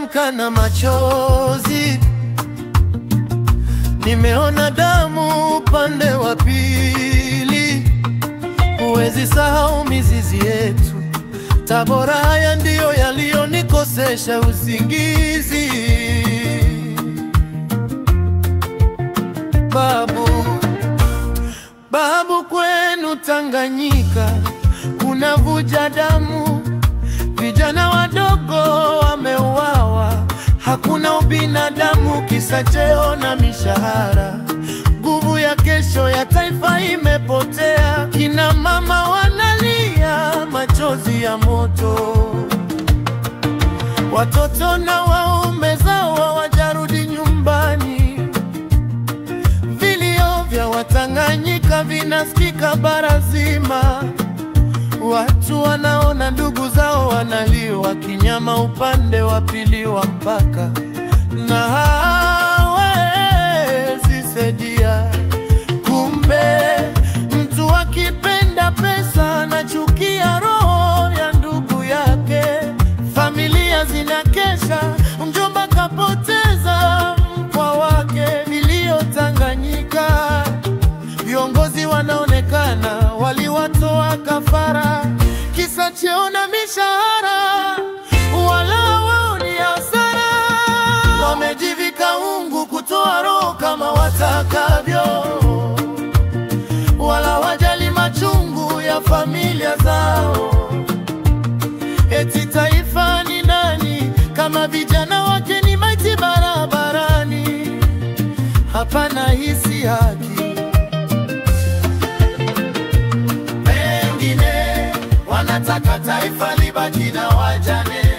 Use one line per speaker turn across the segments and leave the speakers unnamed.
nimeamka na machozi, nimeona damu upande wa pili. Huwezi sahau mizizi yetu, Tabora. Haya ndiyo yaliyonikosesha usingizi. Babu, kwenu Tanganyika kunavuja damu, vijana wadogo wameuawa. Hakuna ubinadamu, kisa cheo na mishahara. Nguvu ya kesho ya taifa imepotea. Kina mama wanalia machozi ya moto, watoto na waume zao hawajarudi nyumbani. Vilio vya Watanganyika vinasikika bara zima. Watu wanaona ndugu zao wanaliwa kinyama upande wa pili wa mpaka, na hawezi saidia. Kumbe mtu akipenda pesa anachukia roho ya ndugu yake. Familia zinakesha, mjomba kapoteza mpwa wake. Vilio Tanganyika, viongozi wanaonekana waliwatoa kafara, kisa cheo na mishahara, wala wao ni hasara. Wamejivika ungu kutoa roho kama watakavyo, wala wajali machungu ya familia zao. Eti taifa ni nani kama vijana wake ni maiti barabarani? Hapana, hisi haki. Wanataka taifa libaki na wajane,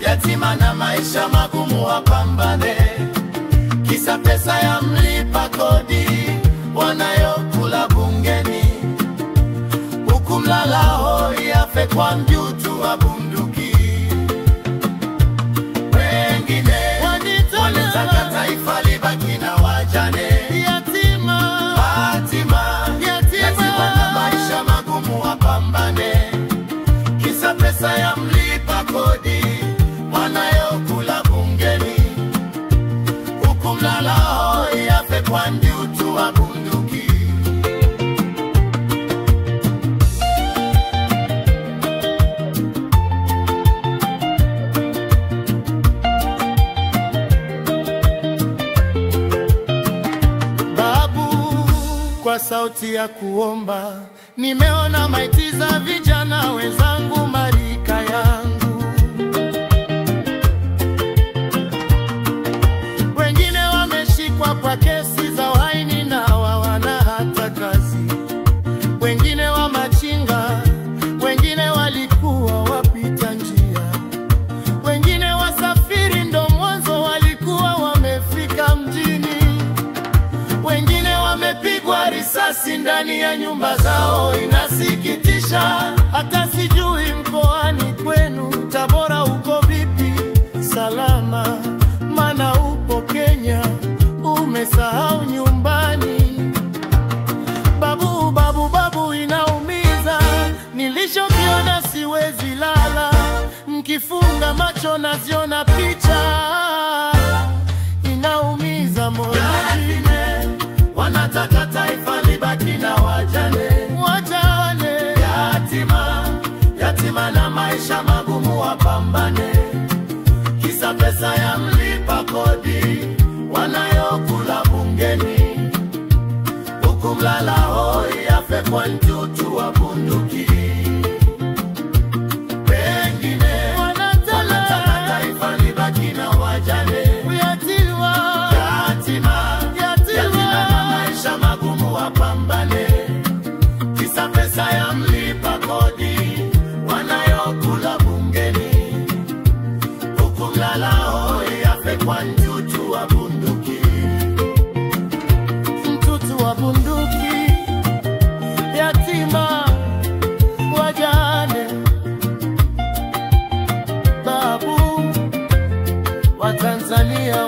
yatima na maisha magumu wapambane. Kisa pesa ya mlipa kodi wanayokula bungeni, huku mlala hoi afe kwa mjutu wa bunduki. Wengine wanataka taifa libaki na wajane, yatima na maisha magumu wapambane. Kisa pesa ya mlipa kodi wanayokula bungeni, huku mlala hoi afe kwa mjutu wa bunduki. Kwa sauti ya kuomba nimeona maiti za vijana wenzangu marika yangu. Wengine wameshikwa kwa kesi za uhaini na hawana hata kazi. Wengine wa machinga, wengine walikuwa wapita njia. Wengine wasafiri ndo mwanzo walikuwa wamefika mjini. Wengine wamepigwa risasi ndani ya nyumba zao, inasikitisha. Hata sijui mkoani kwenu Tabora uko vipi? Salama, mana upo Kenya, umesahau nyumbani. Babu, inaumiza. Nilichokiona siwezi lala, mkifunga macho naziona picha. Inaumiza moyo. Wanataka taifa libaki na wajane, yatima na maisha magumu wapambane. Kisa pesa ya mlipa kodi wanayokula bungeni, huku mlala hoi afe kwa mjutu wa bunduki. Wengine wanataka taifa libaki na wajane, yatima na maisha magumu wapambane. Kisa pesa ya mlipa kodi wanayokula bungeni, huku mlala hoi afe kwa mjutu wa bunduki. Mtutu wa bunduki, yatima, wajane. Babu wa Tanzania